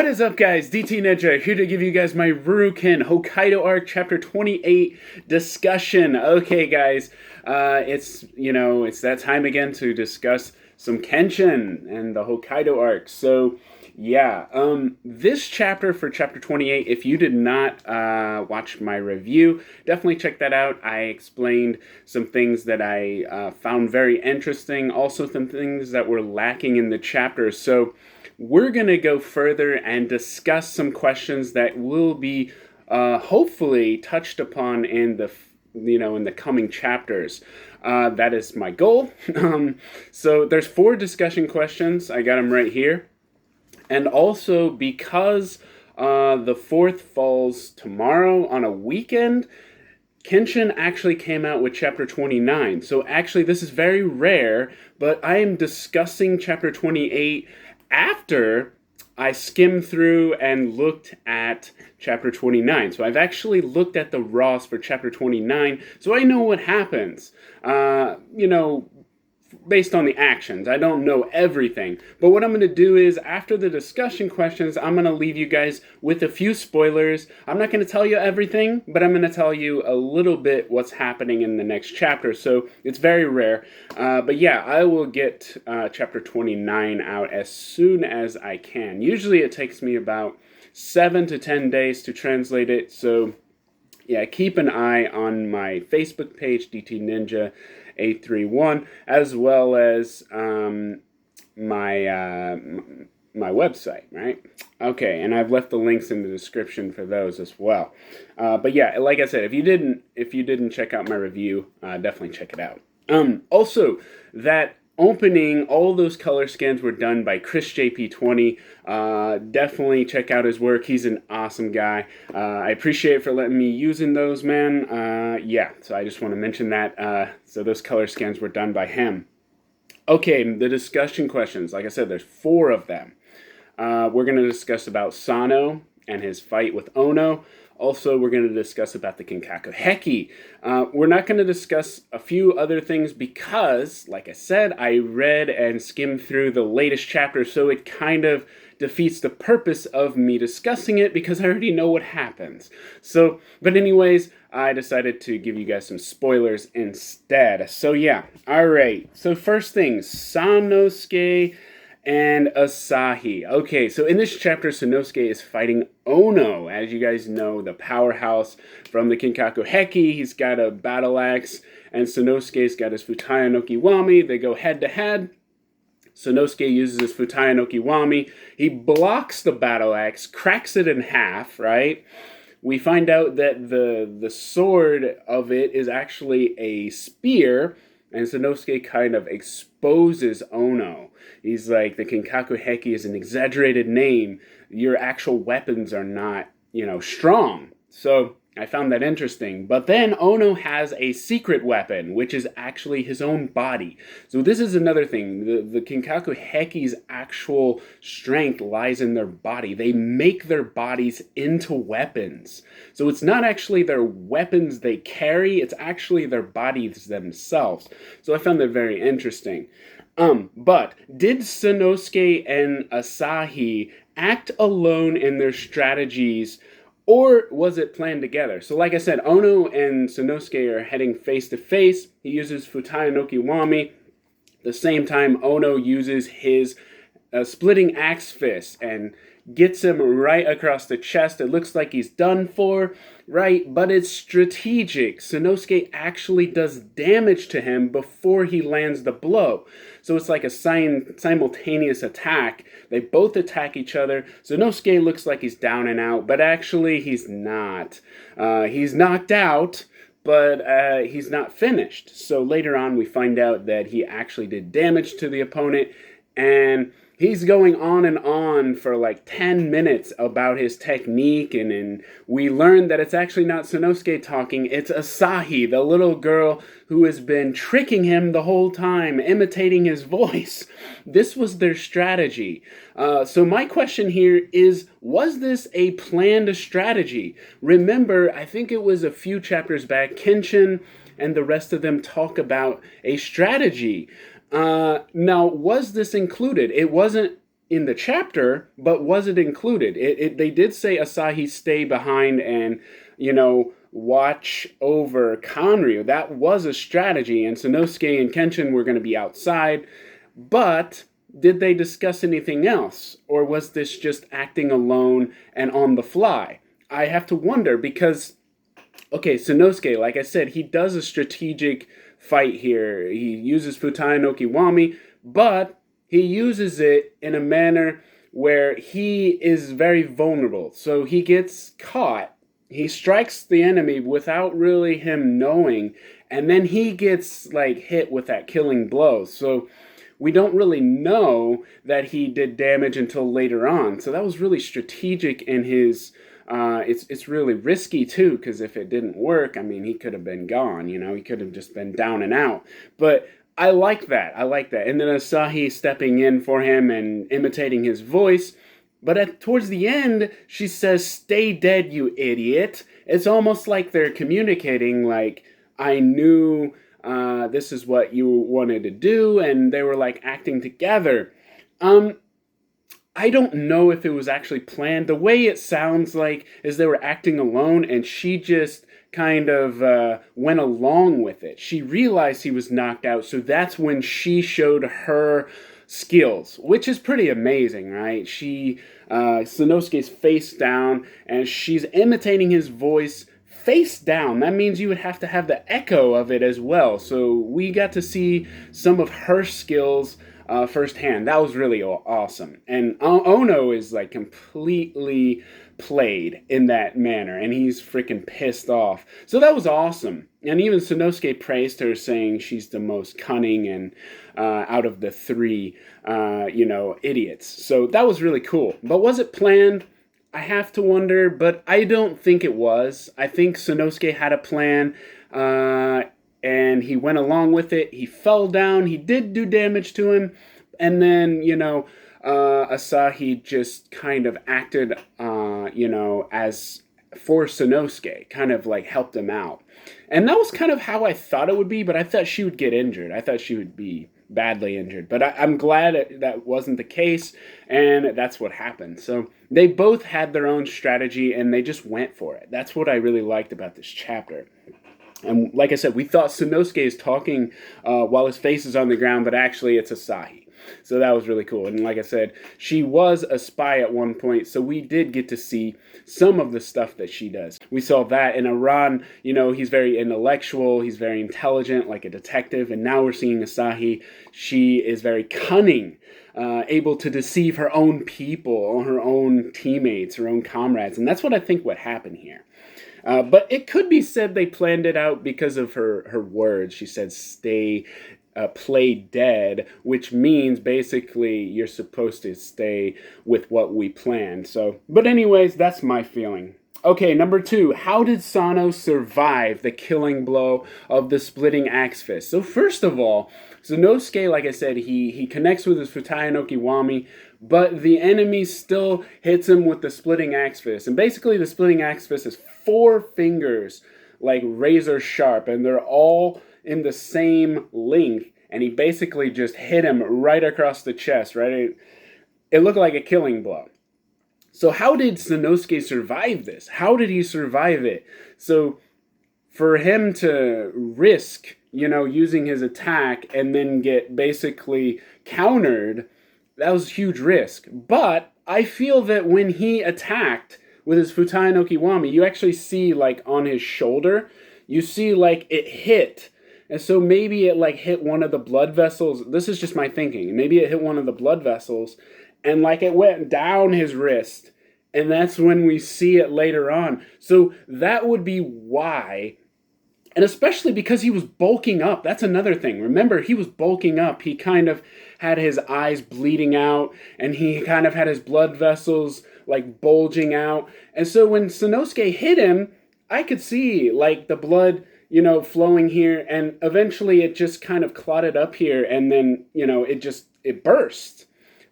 is up, guys? DT Ninja here to give you guys my RuroKen Hokkaido arc chapter 28 discussion. Okay, guys, it's that time again to discuss some Kenshin and the Hokkaido arc. So, yeah, this chapter for chapter 28, if you did not watch my review, definitely check that out. I explained some things that I found very interesting, also some things that were lacking in the chapter. So, we're going to go further and discuss some questions that will be hopefully touched upon in the coming chapters. That is my goal. So there's 4 discussion questions. I got them right here. And also because the 4th falls tomorrow on a weekend, Kenshin actually came out with chapter 29. So actually this is very rare, but I am discussing chapter 28 after I skimmed through and looked at chapter 29. So I've actually looked at the Ross for chapter 29, so I know what happens. Based on the actions. I don't know everything. But what I'm going to do is, after the discussion questions, I'm going to leave you guys with a few spoilers. I'm not going to tell you everything, but I'm going to tell you a little bit what's happening in the next chapter. So it's very rare. But yeah, I will get chapter 29 out as soon as I can. Usually it takes me about 7 to 10 days to translate it. So yeah, keep an eye on my Facebook page, DT Ninja 831, as well as my website, right? Okay, and I've left the links in the description for those as well. But yeah, like I said, if you didn't check out my review, definitely check it out. Also, that opening, all those color scans were done by Chris JP20. Definitely check out his work. He's an awesome guy. I appreciate it for letting me using those, man. Yeah, so I just want to mention that. So those color scans were done by him. Okay, the discussion questions. Like I said, there's 4 of them. We're going to discuss about Sano and his fight with Ono. Also, we're going to discuss about the Kinkaku Heki. We're not going to discuss a few other things because, like I said, I read and skimmed through the latest chapter, so it kind of defeats the purpose of me discussing it because I already know what happens. So, but anyways, I decided to give you guys some spoilers instead. So yeah, alright. So first thing, Sanosuke and Asahi. Okay, so in this chapter, Sanosuke is fighting Ono. As you guys know, the powerhouse from the Kinkaku Heki. He's got a battle axe, and Sanosuke's got his Futaya no Kiwami. They go head to head. Sanosuke uses his Futaya no Kiwami. He blocks the battle axe, cracks it in half, right? We find out that the sword of it is actually a spear, and Sanosuke kind of exposes Ono. He's like, the Kinkaku Heki is an exaggerated name. Your actual weapons are not, strong. So I found that interesting. But then Ono has a secret weapon, which is actually his own body. So this is another thing. The Kinkaku Heki's actual strength lies in their body. They make their bodies into weapons. So it's not actually their weapons they carry, it's actually their bodies themselves. So I found that very interesting. But did Sanosuke and Asahi act alone in their strategies, or was it planned together? So like I said, Ono and Sanosuke are heading face to face. He uses Futaya no Kiwami. At the same time, Ono uses his splitting axe fist and gets him right across the chest. It looks like he's done for, right? But it's strategic. Sanosuke actually does damage to him before he lands the blow. So it's like a simultaneous attack. They both attack each other. Sanosuke looks like he's down and out, but actually he's not. He's knocked out, but he's not finished. So later on we find out that he actually did damage to the opponent, and he's going on and on for like 10 minutes about his technique, and we learn that it's actually not Sanosuke talking, it's Asahi, the little girl who has been tricking him the whole time, imitating his voice. This was their strategy. So my question here is, was this a planned strategy? Remember, I think it was a few chapters back, Kenshin and the rest of them talk about a strategy. Now, was this included? It wasn't in the chapter, but was it included? They did say Asahi stay behind and, watch over Kanryu. That was a strategy, and Sanosuke and Kenshin were going to be outside. But did they discuss anything else? Or was this just acting alone and on the fly? I have to wonder because, okay, Sanosuke, like I said, he does a strategic fight here. He uses Futai no Kiwami, but he uses it in a manner where he is very vulnerable. So he gets caught. He strikes the enemy without really him knowing, and then he gets hit with that killing blow. So we don't really know that he did damage until later on. So that was really strategic in his. It's really risky too, because if it didn't work, I mean, he could have been gone. He could have just been down and out. But I like that. And then Asahi stepping in for him and imitating his voice. But towards the end, she says, "Stay dead, you idiot." It's almost like they're communicating, like, I knew this is what you wanted to do, and they were acting together. I don't know if it was actually planned. The way it sounds like is they were acting alone, and she just kind of went along with it. She realized he was knocked out, so that's when she showed her skills, which is pretty amazing, right? Sanosuke's face down, and she's imitating his voice face down. That means you would have to have the echo of it as well. So we got to see some of her skills firsthand. That was really awesome. And Ono is completely played in that manner, and he's freaking pissed off. So that was awesome. And even Sanosuke praised her, saying she's the most cunning and out of the three, idiots. So that was really cool. But was it planned? I have to wonder, but I don't think it was. I think Sanosuke had a plan, and he went along with it. He fell down. He did do damage to him. And then, Asahi just kind of acted, as for Sanosuke, kind of helped him out. And that was kind of how I thought it would be, but I thought she would get injured. I thought she would be badly injured. But I'm glad that wasn't the case, and that's what happened. So they both had their own strategy, and they just went for it. That's what I really liked about this chapter. And like I said, we thought Sanosuke is talking while his face is on the ground, but actually it's Asahi. So that was really cool. And like I said, she was a spy at one point, so we did get to see some of the stuff that she does. We saw that in Iran, he's very intellectual, he's very intelligent, like a detective, and now we're seeing Asahi. She is very cunning, able to deceive her own people, her own teammates, her own comrades, and that's what I think what happened here. But it could be said they planned it out because of her words. She said, play dead, which means basically you're supposed to stay with what we planned. So, but anyways, that's my feeling. Okay, number 2, how did Sano survive the killing blow of the splitting axe fist? So first of all, Sanosuke, like I said, he connects with his Futai no Kiwami, but the enemy still hits him with the splitting axe fist. And basically the splitting axe fist is 4 fingers, razor sharp, and they're all in the same length, and he basically just hit him right across the chest, right? It looked like a killing blow. So how did Sanosuke survive this? How did he survive it? So for him to risk, using his attack and then get basically countered, that was a huge risk. But I feel that when he attacked with his Futai no Kiwami, you actually see on his shoulder, you see it hit. And so maybe it hit one of the blood vessels. This is just my thinking. Maybe it hit one of the blood vessels and it went down his wrist. And that's when we see it later on. So that would be why. And especially because he was bulking up. That's another thing. Remember, he was bulking up. He kind of had his eyes bleeding out, and he kind of had his blood vessels bulging out. And so when Sanosuke hit him, I could see the blood flowing here, and eventually it just kind of clotted up here, and then, it burst.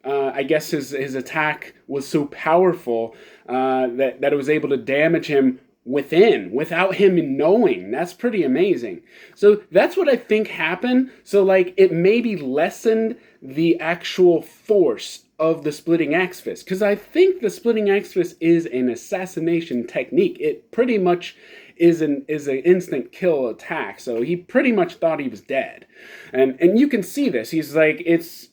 I guess his attack was so powerful that it was able to damage him without him knowing. That's pretty amazing. So that's what I think happened. So it maybe lessened the actual force of the splitting axe fist, because I think the splitting axe fist is an assassination technique. It pretty much is an instant kill attack. So he pretty much thought he was dead, and you can see this. He's like, it's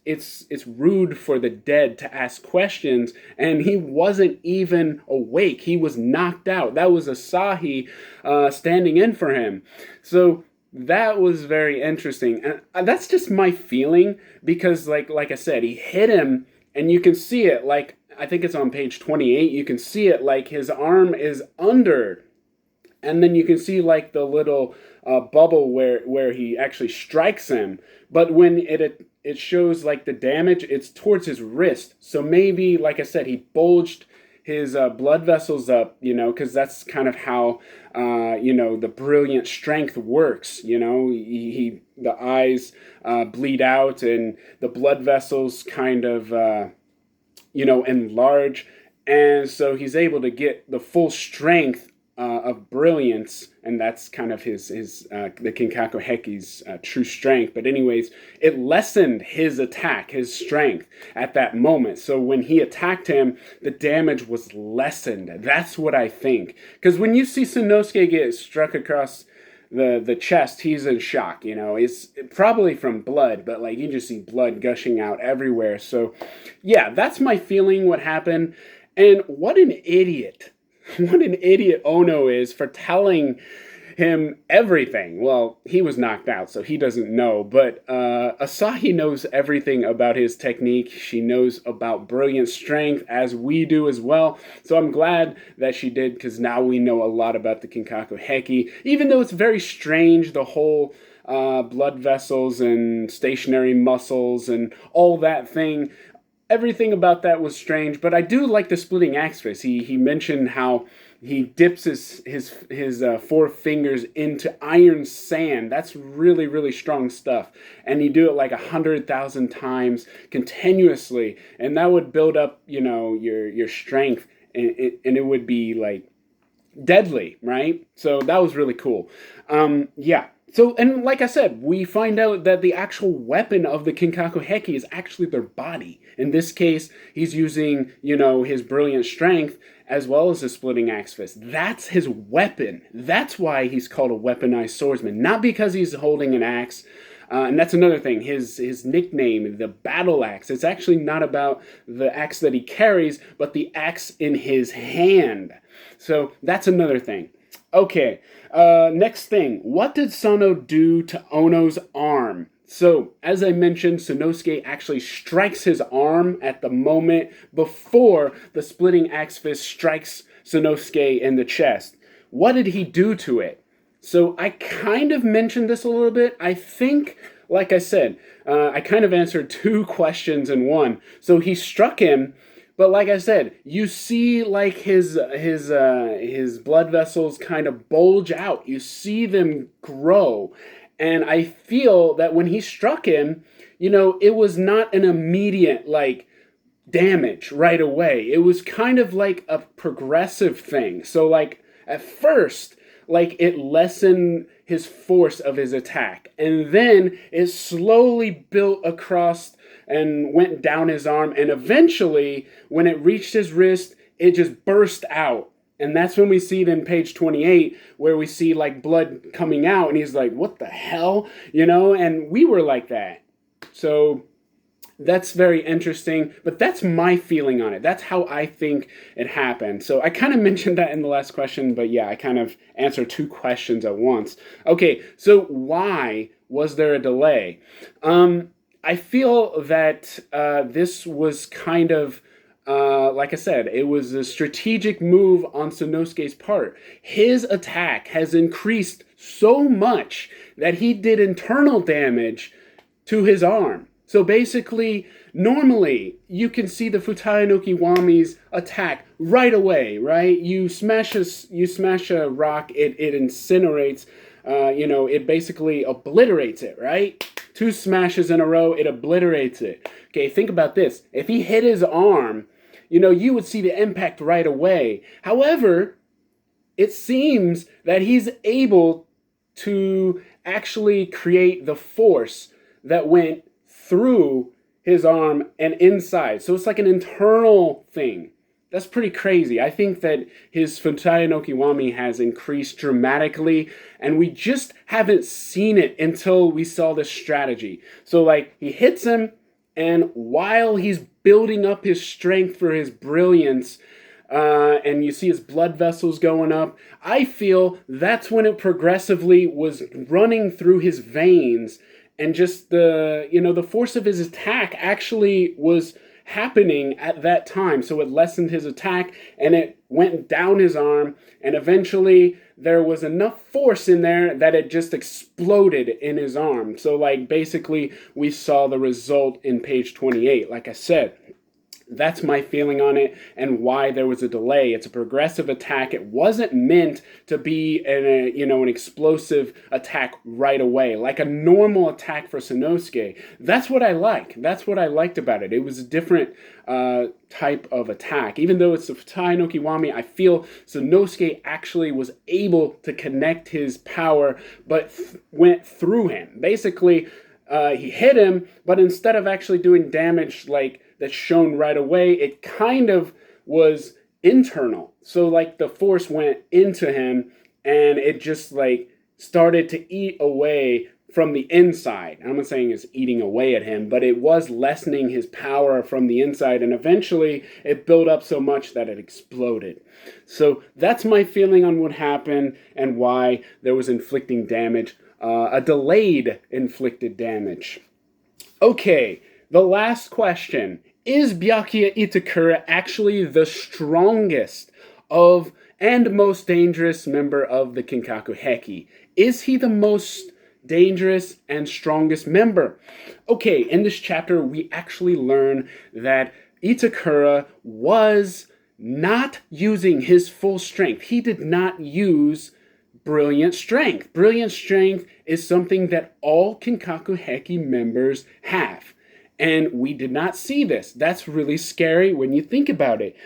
rude for the dead to ask questions, and he wasn't even awake. He was knocked out. That was Asahi standing in for him. So that was very interesting, and that's just my feeling, because like I said, he hit him, and you can see it, like, I think it's on page 28, you can see it, like, his arm is under, and then you can see, like, the little bubble where he actually strikes him, but when it shows, like, the damage, it's towards his wrist, so maybe, like I said, he bulged his blood vessels up, because that's kind of how, the brilliant strength works, the eyes bleed out, and the blood vessels kind of, enlarge, and so he's able to get the full strength of brilliance, and that's kind of his the Kinkaku Heki's true strength. But anyways, it lessened his attack, his strength at that moment. So when he attacked him, the damage was lessened. That's what I think. Because when you see Sanosuke get struck across the chest, he's in shock. It's probably from blood, but like you just see blood gushing out everywhere. So yeah, that's my feeling what happened. And what an idiot. What an idiot Ono is for telling him everything. Well, he was knocked out, so he doesn't know. But Asahi knows everything about his technique. She knows about brilliant strength, as we do as well. So I'm glad that she did, because now we know a lot about the Kinkaku Heki. Even though it's very strange, the whole blood vessels and stationary muscles and all that thing. Everything about that was strange, but I do like the splitting axe fist. He mentioned how he dips his four fingers into iron sand. That's really, really strong stuff. And he do it like 100,000 times continuously, and that would build up, your strength, and it would be like deadly, right? So that was really cool. Yeah. So, and like I said, we find out that the actual weapon of the Kinkaku Heki is actually their body. In this case, he's using, his brilliant strength as well as his splitting axe fist. That's his weapon. That's why he's called a weaponized swordsman. Not because he's holding an axe. And that's another thing. His nickname, the battle axe, it's actually not about the axe that he carries, but the axe in his hand. So that's another thing. Okay, next thing. What did Sano do to Ono's arm? So, as I mentioned, Sanosuke actually strikes his arm at the moment before the splitting axe fist strikes Sanosuke in the chest. What did he do to it? So, I kind of mentioned this a little bit. I think, like I said, I kind of answered two questions in one. So, he struck him. But like I said, you see like his blood vessels kind of bulge out. You see them grow. And I feel that when he struck him, it was not an immediate like damage right away. It was kind of like a progressive thing. So like at first, like it lessened his force of his attack. And then it slowly built across and went down his arm, and eventually, when it reached his wrist, it just burst out. And that's when we see it in page 28, where we see like blood coming out, and he's like, what the hell? And we were like that. So that's very interesting, but that's my feeling on it. That's how I think it happened. So I kind of mentioned that in the last question, but yeah, I kind of answered two questions at once. Okay, so why was there a delay? I feel that this was kind of, like I said, it was a strategic move on Sanosuke's part. His attack has increased so much that he did internal damage to his arm. So basically, normally, you can see the Futai no Kiwami's attack right away, right? You smash a rock, it incinerates, it basically obliterates it, right? 2 smashes in a row, it obliterates it. Okay, think about this. If he hit his arm, you would see the impact right away. However, it seems that he's able to actually create the force that went through his arm and inside. So it's like an internal thing. That's pretty crazy. I think that his Futai no Kiwami has increased dramatically, and we just haven't seen it until we saw this strategy. So, like, he hits him, and while he's building up his strength for his brilliance, and you see his blood vessels going up, I feel that's when it progressively was running through his veins, and just the force of his attack actually was happening at that time. So it lessened his attack, and it went down his arm, and eventually there was enough force in there that it just exploded in his arm. So, like, basically we saw the result in page 28. Like I said, that's my feeling on it and why there was a delay. It's a progressive attack. It wasn't meant to be an explosive attack right away, like a normal attack for Sanosuke. That's what I like. That's what I liked about it. It was a different type of attack. Even though it's a Futai no Kiwami, I feel Sanosuke actually was able to connect his power, but went through him. Basically, he hit him, but instead of actually doing damage like that's shown right away, it kind of was internal. So, like, the force went into him, and it just, like, started to eat away from the inside. I'm not saying it's eating away at him, but it was lessening his power from the inside, and eventually it built up so much that it exploded. So that's my feeling on what happened and why there was inflicting damage, a delayed inflicted damage. Okay, the last question. Is Byakuya Itakura actually the strongest of and most dangerous member of the Kinkaku Heki? Is he the most dangerous and strongest member? Okay, in this chapter, we actually learn that Itakura was not using his full strength. He did not use brilliant strength. Brilliant strength is something that all Kinkaku Heki members have. And we did not see this. That's really scary when you think about it.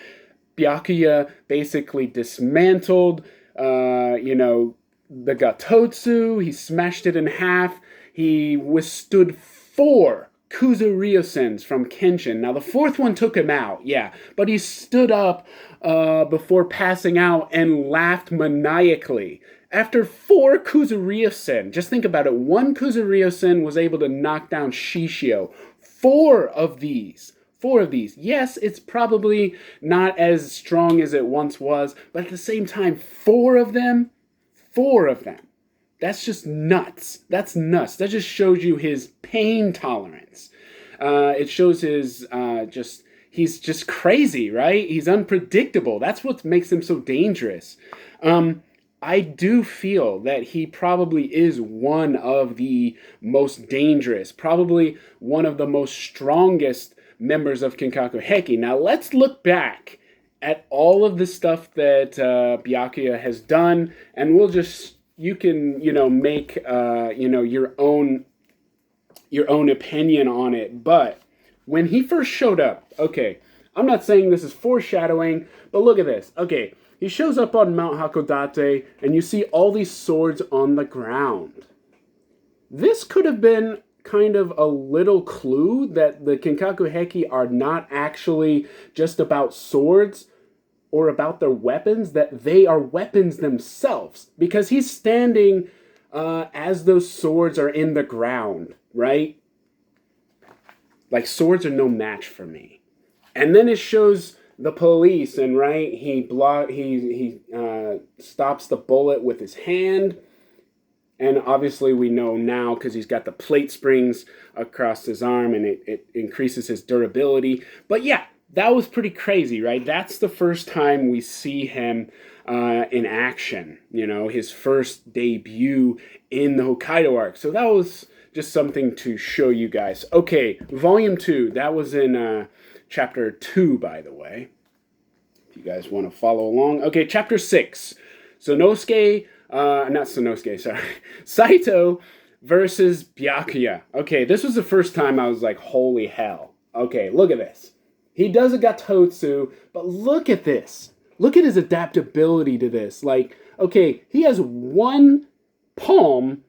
Byakuya basically dismantled, the Gatotsu. He smashed it in half. He withstood 4 Kuzuryosens from Kenshin. Now, the 4th one took him out, yeah. But he stood up before passing out and laughed maniacally. After 4 Kuzuryosen, just think about it. 1 Kuzuryosen was able to knock down Shishio. 4 of these. Yes, it's probably not as strong as it once was, but at the same time, 4 of them. That's just nuts. That's nuts. That just shows you his pain tolerance. It shows his he's just crazy, right? He's unpredictable. That's what makes him so dangerous. I do feel that he probably is one of the most dangerous, probably one of the most strongest members of Kinkaku Heki. Now, let's look back at all of the stuff that Byakuya has done, and you can make your own opinion on it. But when he first showed up, okay, I'm not saying this is foreshadowing, but look at this. Okay, he shows up on Mount Hakodate, and you see all these swords on the ground. This could have been kind of a little clue that the Kinkaku Heki are not actually just about swords or about their weapons, that they are weapons themselves. Because he's standing as those swords are in the ground, right? Like, swords are no match for me. And then it shows the police, and right, he stops the bullet with his hand, and obviously we know now because he's got the plate springs across his arm, and it increases his durability. But yeah, that was pretty crazy, right? That's the first time we see him in action. His first debut in the Hokkaido arc. So that was just something to show you guys. Okay, volume 2. That was in chapter 2, by the way, if you guys want to follow along. Okay, chapter 6. Saito versus Byakuya. Okay, this was the first time I was like, holy hell. Okay, look at this. He does a Gatotsu, but look at this. Look at his adaptability to this. Like, okay, he has one palm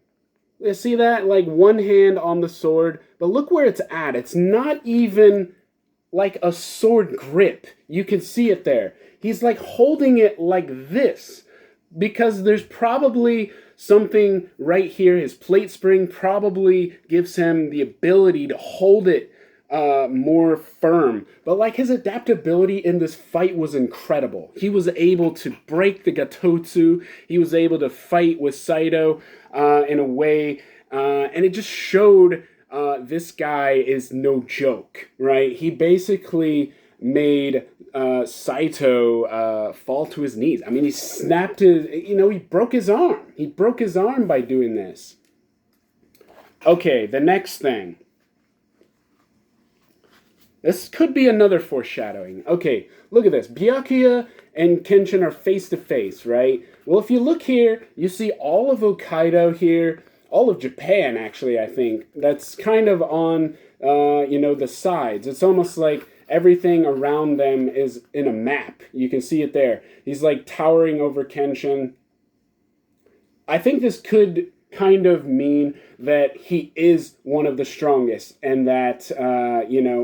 You see that? Like one hand on the sword, but look where it's at. It's not even like a sword grip. You can see it there. He's like holding it like this because there's probably something right here. His plate spring probably gives him the ability to hold it more firm. But like his adaptability in this fight was incredible. He was able to break the Gatotsu. He was able to fight with Saito in a way, and it just showed this guy is no joke, right? He basically made Saito fall to his knees. I mean, he snapped his, he broke his arm. He broke his arm by doing this. Okay, the next thing. This could be another foreshadowing. Okay, look at this. Byakuya and Kenshin are face to face, right? Well, if you look here, you see all of Hokkaido here, all of Japan, actually, I think. That's kind of on, the sides. It's almost like everything around them is in a map. You can see it there. He's like towering over Kenshin. I think this could kind of mean that he is one of the strongest and that,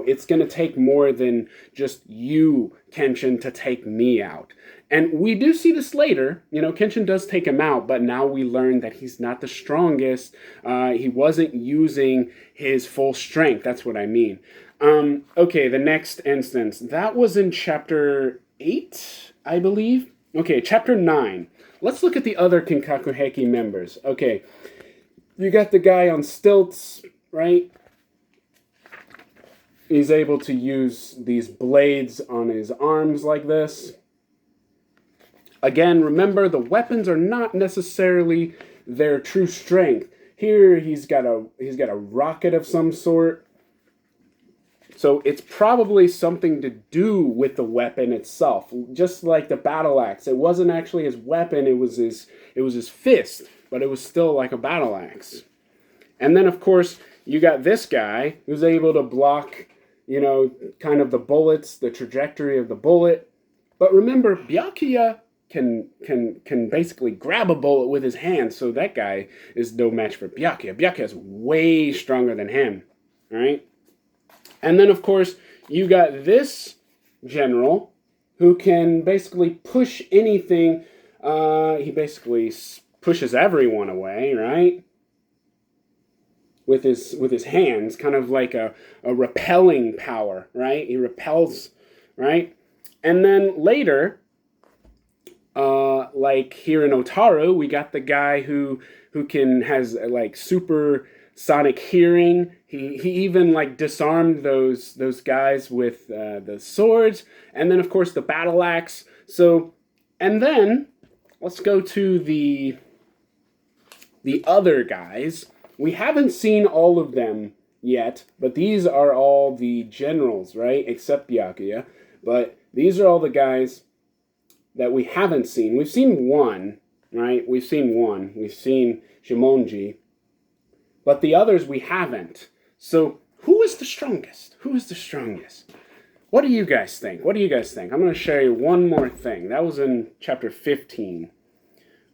it's going to take more than just you, Kenshin, to take me out. And we do see this later. Kenshin does take him out, but now we learn that he's not the strongest. He wasn't using his full strength. That's what I mean. Okay, the next instance. That was in chapter 8, I believe. Okay, chapter 9. Let's look at the other Kinkaku Heki members. Okay, you got the guy on stilts, right? He's able to use these blades on his arms like this. Again, remember, the weapons are not necessarily their true strength. Here, he's got a rocket of some sort. So it's probably something to do with the weapon itself, just like the battle axe. It wasn't actually his weapon; it was his fist, but it was still like a battle axe. And then, of course, you got this guy who's able to block, kind of the bullets, the trajectory of the bullet. But remember, Byakuya can basically grab a bullet with his hand, so that guy is no match for Byakuya. Byakuya is way stronger than him, all right? And then, of course, you got this general who can basically push anything. He basically pushes everyone away, right? With his hands, kind of like a repelling power, right? He repels, right? And then later, like here in Otaru, we got the guy who has like super sonic hearing. He even like disarmed those guys with the swords, and then of course the battle axe. So, and then let's go to the other guys. We haven't seen all of them yet, but these are all the generals, right? Except Byakuya. But these are all the guys that we haven't seen. We've seen one, right? We've seen one. We've seen Shimonji. But the others we haven't. So who is the strongest? Who is the strongest? What do you guys think? What do you guys think? I'm going to show you one more thing. That was in chapter 15.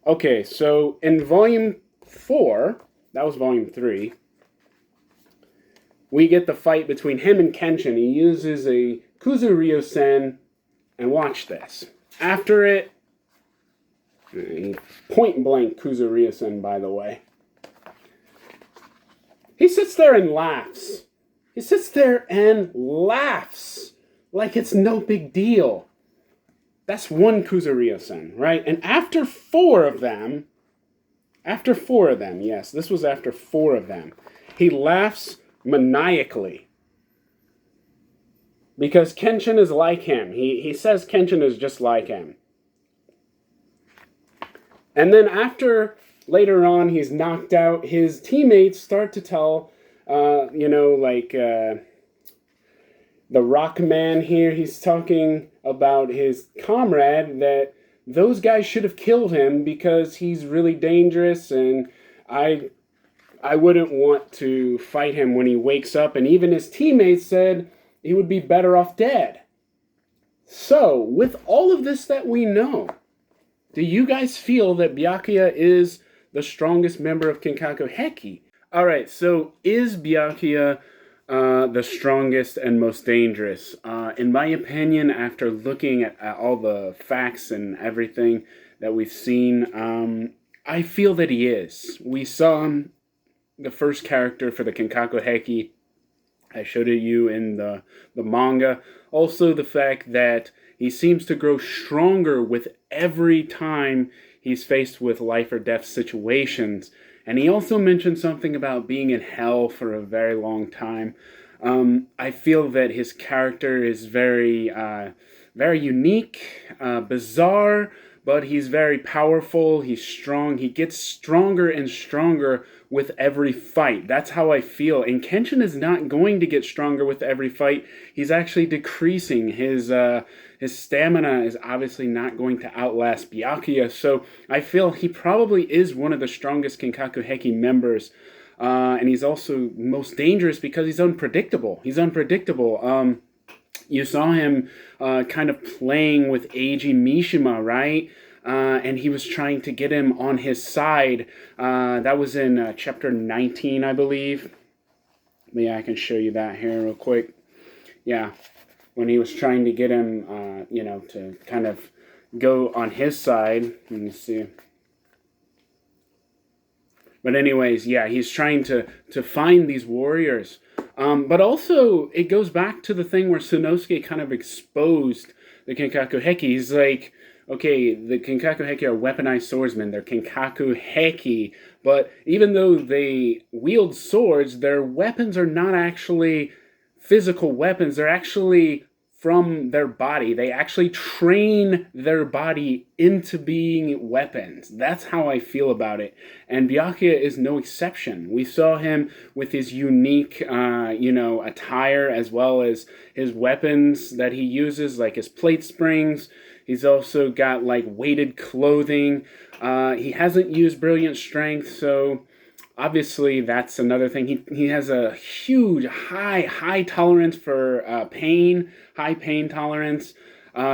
Okay, so in volume 4, that was volume 3, we get the fight between him and Kenshin. He uses a Kuzuryu-sen, and watch this. After it, point blank Kuzuryu-sen, by the way. He sits there and laughs. He sits there and laughs like it's no big deal. That's one Kuzuryu-sen, right? And after four of them, yes, this was after 4 of them, he laughs maniacally. Because Kenshin is like him. He says Kenshin is just like him. And then after, later on, he's knocked out, his teammates start to tell, the rock man here, he's talking about his comrade, that those guys should have killed him because he's really dangerous, and I wouldn't want to fight him when he wakes up. And even his teammates said he would be better off dead. So, with all of this that we know, do you guys feel that Byakuya is the strongest member of Kinkaku Heki. Alright, so is Byakuya the strongest and most dangerous? In my opinion, after looking at all the facts and everything that we've seen, I feel that he is. We saw him, the first character for the Kinkaku Heki. I showed it you in the manga. Also, the fact that he seems to grow stronger with every time he's faced with life or death situations. And he also mentioned something about being in hell for a very long time. I feel that his character is very unique, bizarre, but he's very powerful, he's strong, he gets stronger and stronger with every fight. That's how I feel. And Kenshin is not going to get stronger with every fight. He's actually decreasing. His stamina is obviously not going to outlast Byakuya, so I feel he probably is one of the strongest Kinkaku Heki members. And he's also most dangerous because he's unpredictable. You saw him kind of playing with Eiji Mishima, right? And he was trying to get him on his side. That was in chapter 19, I believe. Yeah, I can show you that here real quick. Yeah, when he was trying to get him, to kind of go on his side. Let me see. But anyways, yeah, he's trying to find these warriors. But also, it goes back to the thing where Sanosuke kind of exposed the Kinkaku Heki. He's like, okay, the Kinkaku Heki are weaponized swordsmen. They're Kinkaku Heki. But even though they wield swords, their weapons are not actually physical weapons. They're actually from their body. They actually train their body into being weapons. That's how I feel about it. And Byakuya is no exception. We saw him with his unique, attire, as well as his weapons that he uses, like his plate springs. He's also got, like, weighted clothing. He hasn't used brilliant strength, so obviously that's another thing. He has a huge, high tolerance for pain, high pain tolerance.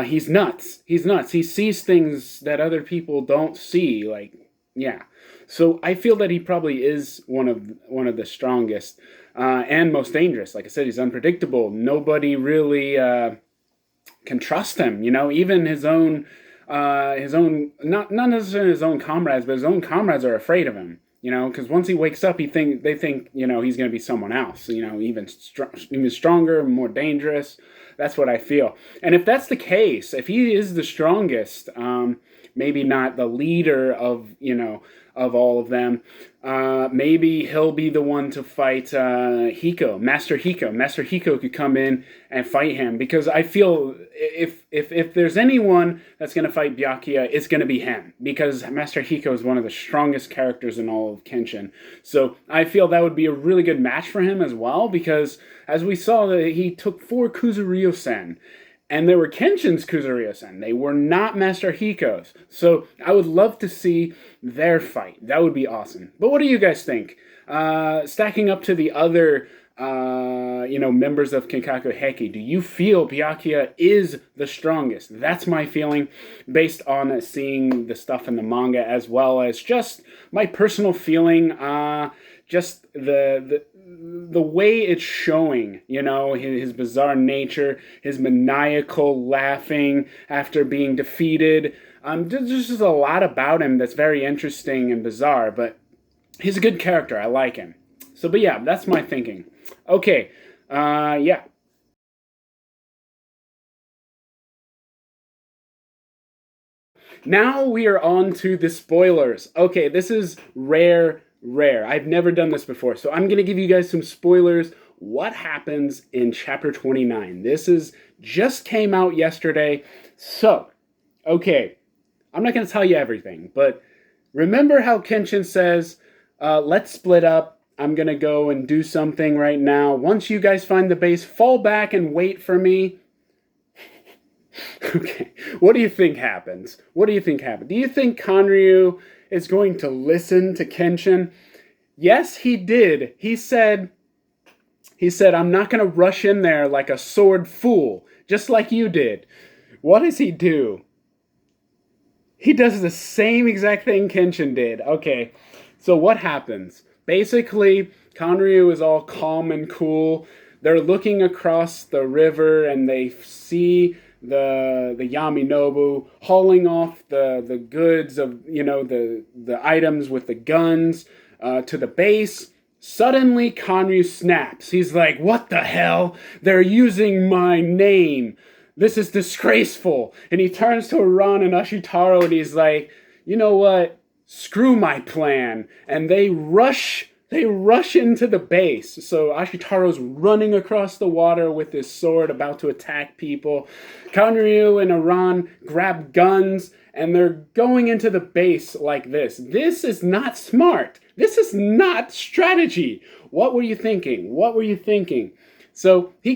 He's nuts. He sees things that other people don't see. Like, yeah. So I feel that he probably is one of the strongest and most dangerous. Like I said, he's unpredictable. Nobody really can trust him. Even his own not necessarily his own comrades, but his own comrades are afraid of him. Because once he wakes up, they think he's going to be someone else. Even stronger, more dangerous. That's what I feel. And if that's the case, if he is the strongest, maybe not the leader of all of them, maybe he'll be the one to fight Hiko, Master Hiko. Master Hiko could come in and fight him, because I feel if there's anyone that's going to fight Byakuya, it's going to be him, because Master Hiko is one of the strongest characters in all of Kenshin. So I feel that would be a really good match for him as well, because as we saw, he took 4 Kuzuryu-sen, and they were Kenshin's Kuzuryu-sen. They were not Master Hiko's. So I would love to see their fight. That would be awesome. But what do you guys think? Stacking up to the other, members of Kinkaku Heki, do you feel Byakuya is the strongest? That's my feeling, based on seeing the stuff in the manga, as well as just my personal feeling. Just the way it's showing, his bizarre nature, his maniacal laughing after being defeated. There's just a lot about him that's very interesting and bizarre, but he's a good character. I like him. So, but yeah, that's my thinking. Okay, yeah. Now we are on to the spoilers. Okay, this is rare. I've never done this before, so I'm going to give you guys some spoilers. What happens in chapter 29? This just came out yesterday. So, okay, I'm not going to tell you everything, but remember how Kenshin says, let's split up. I'm going to go and do something right now. Once you guys find the base, fall back and wait for me. Okay, what do you think happens? Do you think Kanryu is going to listen to Kenshin? Yes, he did. He said, I'm not going to rush in there like a sword fool, just like you did. What does he do? He does the same exact thing Kenshin did. Okay, so what happens? Basically, Kanryu is all calm and cool. They're looking across the river and they see the Yaminobu hauling off the goods of the items with the guns to the base. Suddenly, Kanryu snaps. He's like, "What the hell? They're using my name. This is disgraceful." And he turns to Iran and Ashitaro and he's like, "You know what? Screw my plan." And they rush into the base. So Ashitaro's running across the water with his sword about to attack people. Kanryu and Iran grab guns and they're going into the base like this. This is not smart. This is not strategy. What were you thinking? What were you thinking? So he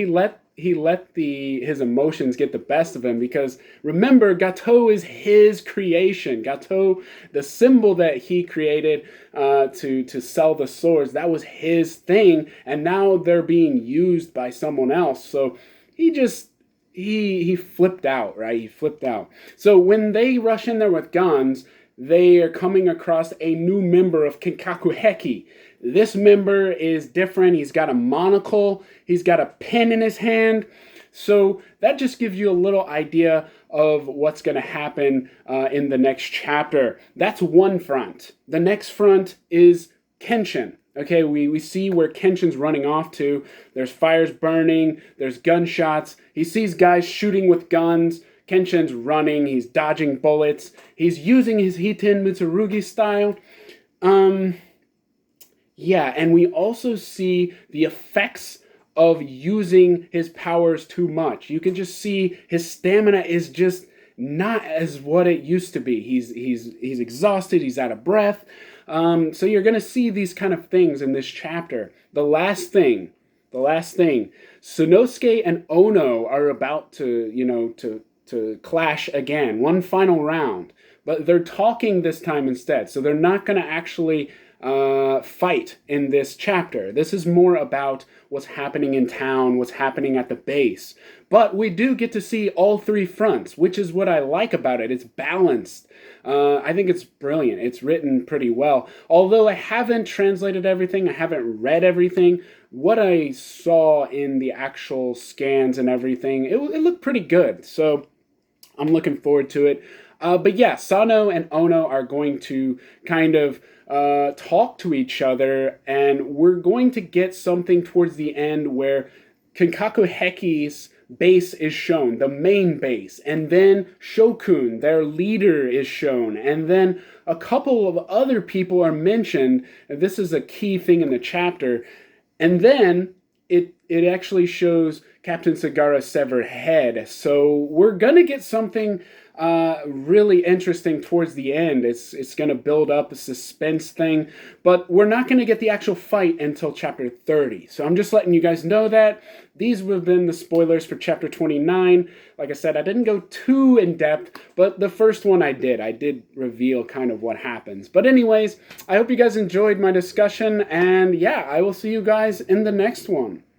let his emotions get the best of him, because remember, Gato is his creation. Gato, the symbol that he created to sell the swords, that was his thing, and now they're being used by someone else. So he flipped out, right? He flipped out. So when they rush in there with guns, they are coming across a new member of Kinkaku Heki. This member is different. He's got a monocle. He's got a pen in his hand. So that just gives you a little idea of what's going to happen in the next chapter. That's one front. The next front is Kenshin. Okay, we see where Kenshin's running off to. There's fires burning. There's gunshots. He sees guys shooting with guns. Kenshin's running. He's dodging bullets. He's using his Hiten Mitsurugi style. Yeah, and we also see the effects of using his powers too much. You can just see his stamina is just not as what it used to be. He's exhausted. He's out of breath. So you're gonna see these kind of things in this chapter. The last thing, Sanosuke and Ono are about to clash again, one final round, but they're talking this time instead. So they're not gonna actually fight in this chapter. This is more about what's happening in town, what's happening at the base. But we do get to see all three fronts, which is what I like about it. It's balanced. I think it's brilliant. It's written pretty well. Although I haven't translated everything, I haven't read everything, what I saw in the actual scans and everything, it looked pretty good. So I'm looking forward to it. But yeah, Sano and Ono are going to kind of talk to each other, and we're going to get something towards the end where Kinkaku Heki's base is shown, the main base, and then Shokun, their leader, is shown, and then a couple of other people are mentioned. This is a key thing in the chapter, and then it actually shows Captain Sagara's severed head. So we're gonna get something really interesting towards the end. It's going to build up a suspense thing, but we're not going to get the actual fight until chapter 30. So I'm just letting you guys know that. These would have been the spoilers for chapter 29. Like I said, I didn't go too in depth, but the first one I did reveal kind of what happens. But anyways, I hope you guys enjoyed my discussion, and yeah, I will see you guys in the next one.